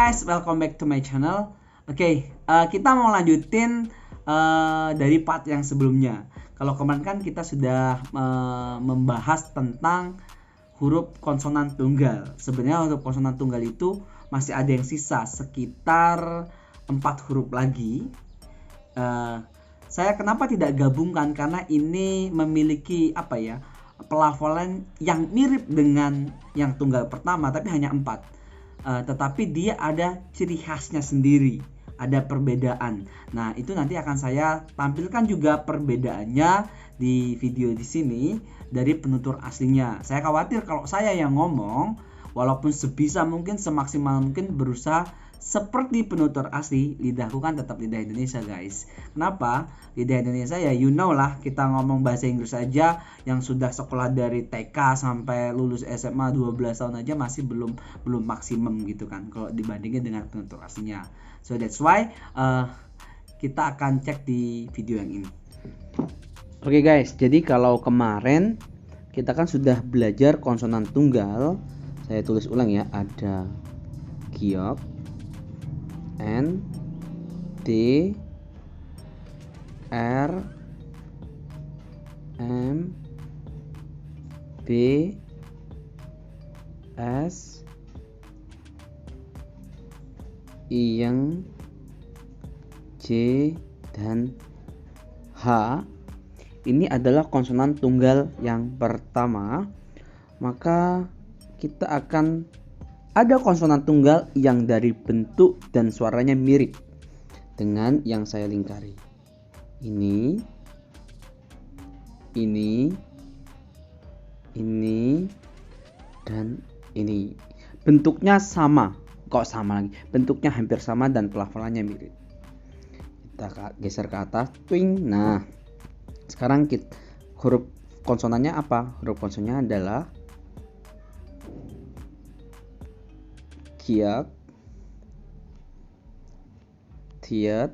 guys, welcome back to my channel. Kita mau lanjutin dari part yang sebelumnya. Kalau kemarin kan kita sudah membahas tentang huruf konsonan tunggal. Sebenarnya huruf konsonan tunggal itu masih ada yang sisa, sekitar 4 huruf lagi. Saya kenapa tidak gabungkan, karena ini memiliki pelafalan yang mirip dengan yang tunggal pertama, tapi hanya 4. Tetapi dia ada ciri khasnya sendiri, ada perbedaan. Nah, itu nanti akan saya tampilkan juga perbedaannya di video di sini dari penutur aslinya. Saya khawatir kalau saya yang ngomong, walaupun sebisa mungkin, semaksimal mungkin berusaha seperti penutur asli, lidahku kan tetap lidah Indonesia, guys. Kenapa? Lidah Indonesia ya you know lah, kita ngomong bahasa Inggris aja yang sudah sekolah dari TK sampai lulus SMA 12 tahun aja masih belum maksimum gitu kan kalau dibandingin dengan penutur aslinya. So that's why kita akan cek di video yang ini. Oke guys, jadi kalau kemarin kita kan sudah belajar konsonan tunggal. Saya tulis ulang ya, ada giok, N, D, R, M, B, S, Iyeng, J, dan H. Ini adalah konsonan tunggal yang pertama. Maka kita akan ada konsonan tunggal yang dari bentuk dan suaranya mirip dengan yang saya lingkari. Ini, dan ini. Bentuknya sama. Kok sama lagi? Bentuknya hampir sama dan pelafalannya mirip. Kita geser ke atas, twing. Nah, sekarang huruf konsonannya apa? Huruf konsonannya adalah kiak, tiet,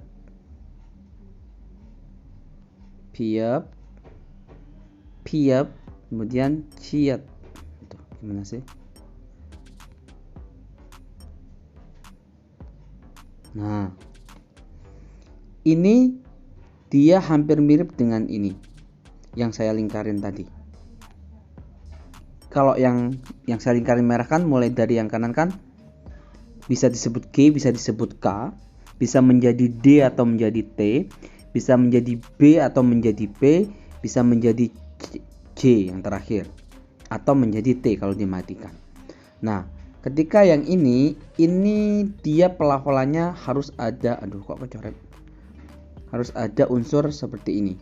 piep, kemudian ciet. Itu gimana sih? Nah, ini dia hampir mirip dengan ini yang saya lingkarin tadi. Kalau yang saya lingkarin merah kan mulai dari yang kanan kan bisa disebut G, bisa disebut K, bisa menjadi D atau menjadi T, bisa menjadi B atau menjadi P, bisa menjadi J yang terakhir, atau menjadi T kalau dimatikan. Nah, ketika yang ini dia pelafalannya harus ada, harus ada unsur seperti ini.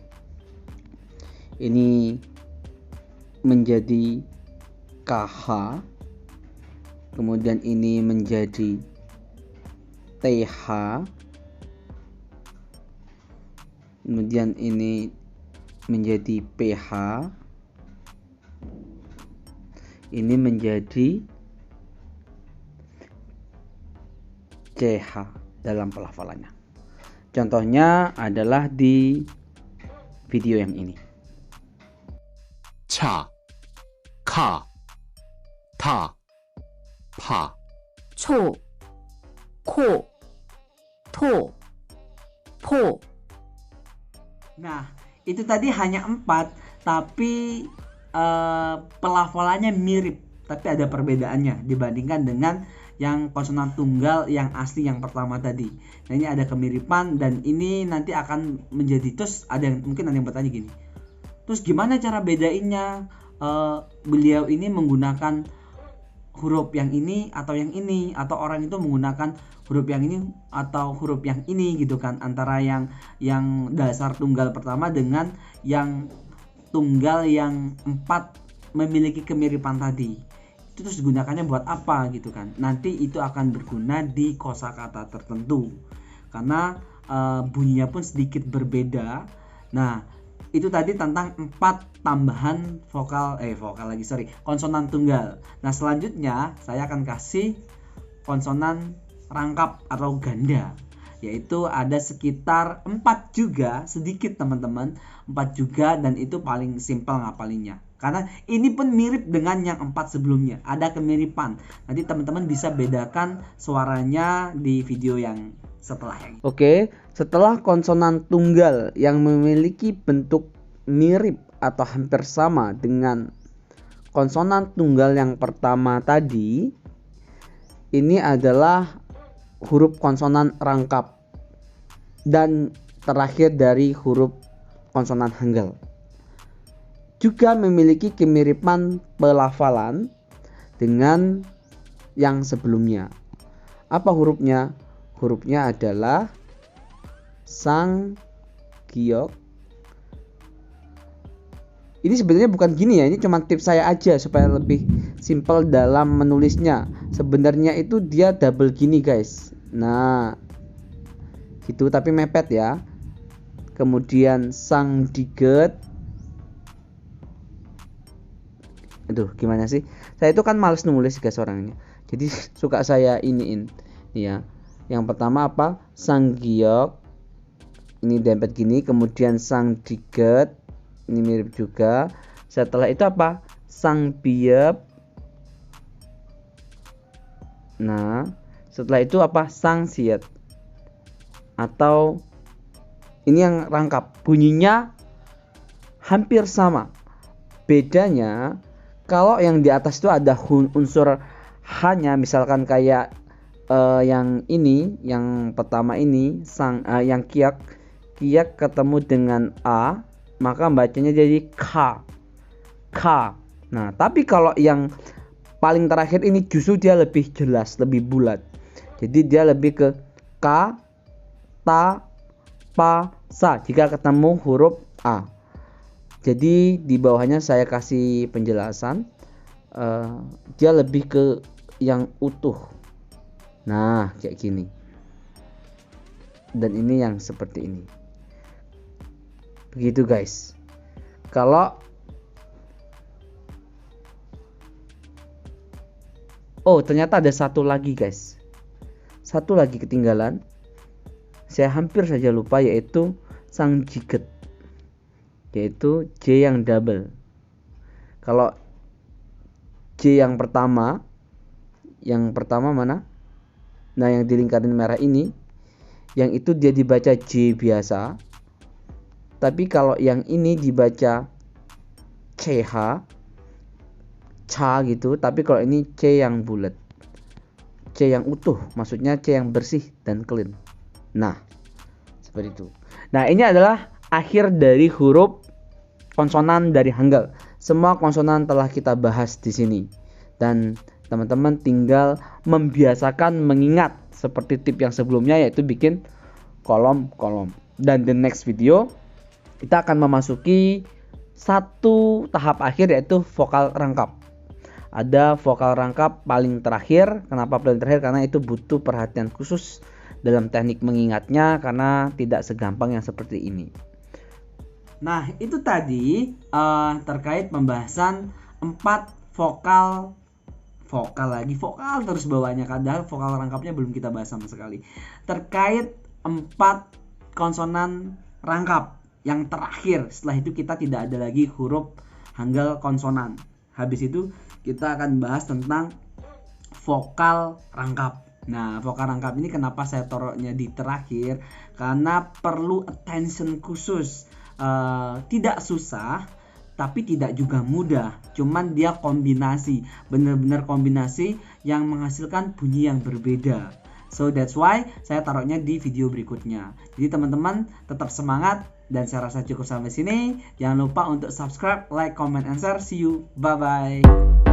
Ini menjadi KH, kemudian ini menjadi TH, kemudian ini menjadi PH, ini menjadi CH dalam pelafalannya. Contohnya adalah di video yang ini. 차, 카, 타, 파, 초, 코, 토, 포. Nah, itu tadi hanya 4, tapi pelafalannya mirip, tapi ada perbedaannya dibandingkan dengan yang konsonan tunggal yang asli yang pertama tadi. Nah, ini ada kemiripan dan ini nanti akan menjadi, terus mungkin ada yang bertanya gini, terus gimana cara bedainnya? Beliau ini menggunakan huruf yang ini atau yang ini, atau orang itu menggunakan huruf yang ini atau huruf yang ini gitu kan, antara yang dasar tunggal pertama dengan yang tunggal yang 4 memiliki kemiripan tadi. Itu terus digunakannya buat apa gitu kan? Nanti itu akan berguna di kosakata tertentu karena bunyinya pun sedikit berbeda. Nah, itu tadi tentang 4 tambahan konsonan tunggal. Nah, selanjutnya saya akan kasih konsonan rangkap atau ganda. yaitu ada sekitar 4 juga, sedikit teman-teman, 4 juga, dan itu paling simpel ngapalinnya. Karena ini pun mirip dengan yang 4 sebelumnya, ada kemiripan. Nanti teman-teman bisa bedakan suaranya di video yang setelahnya. Oke, setelah konsonan tunggal yang memiliki bentuk mirip atau hampir sama dengan konsonan tunggal yang pertama tadi, ini adalah huruf konsonan rangkap dan terakhir dari huruf konsonan Hangul. Juga memiliki kemiripan pelafalan dengan yang sebelumnya. Apa hurufnya? Hurufnya adalah sang, giok. Ini sebenarnya bukan gini ya, ini cuma tips saya aja supaya lebih simpel dalam menulisnya. Sebenarnya itu dia double gini guys. Nah, gitu tapi mepet ya. Kemudian sang diget. Aduh, gimana sih? Saya itu kan males nulis guys orangnya. Jadi suka saya iniin. Ya. Yang pertama apa? Sang giok. Ini dempet gini, kemudian sang diget. Ini mirip juga. Setelah itu apa? Sang biep. Nah, setelah itu apa? Sang siet. Atau ini yang rangkap. Bunyinya hampir sama. Bedanya kalau yang di atas itu ada unsur hanya, misalkan kayak yang ini, yang pertama ini, yang kiak ketemu dengan a, maka bacanya jadi k. Nah, tapi kalau yang paling terakhir ini justru dia lebih jelas, lebih bulat. Jadi dia lebih ke k, ta, pa, sa jika ketemu huruf a. Jadi di bawahnya saya kasih penjelasan. Dia lebih ke yang utuh. Nah, kayak gini. Dan ini yang seperti ini. Begitu guys. Kalau ternyata ada satu lagi guys. Satu lagi ketinggalan. Saya hampir saja lupa, yaitu sang jiget. Yaitu J yang double. Kalau J yang pertama mana? Nah, yang dilingkarin merah ini, yang itu dia dibaca J biasa. Tapi kalau yang ini dibaca CH, ca gitu. Tapi kalau ini C yang bulat, C yang utuh, maksudnya C yang bersih dan clean. Nah, seperti itu. Nah, ini adalah akhir dari huruf konsonan dari Hangul. Semua konsonan telah kita bahas di sini. Dan teman-teman tinggal membiasakan mengingat seperti tip yang sebelumnya, yaitu bikin kolom-kolom. Dan the next video kita akan memasuki satu tahap akhir, yaitu vokal rangkap. Ada vokal rangkap paling terakhir. Kenapa paling terakhir? Karena itu butuh perhatian khusus dalam teknik mengingatnya, karena tidak segampang yang seperti ini. Nah, itu tadi terkait pembahasan 4 vokal terus bawahnya, padahal vokal rangkapnya belum kita bahas sama sekali. Terkait 4 konsonan rangkap yang terakhir. Setelah itu kita tidak ada lagi huruf Hangul konsonan. Habis itu kita akan bahas tentang vokal rangkap. Nah, vokal rangkap ini kenapa saya taruhnya di terakhir? Karena perlu attention khusus. Tidak susah, tapi tidak juga mudah. Cuman dia kombinasi, benar-benar kombinasi yang menghasilkan bunyi yang berbeda. So that's why saya taruhnya di video berikutnya. Jadi teman-teman tetap semangat, dan saya rasa cukup sampai sini. Jangan lupa untuk subscribe, like, comment, and share. See you. Bye-bye.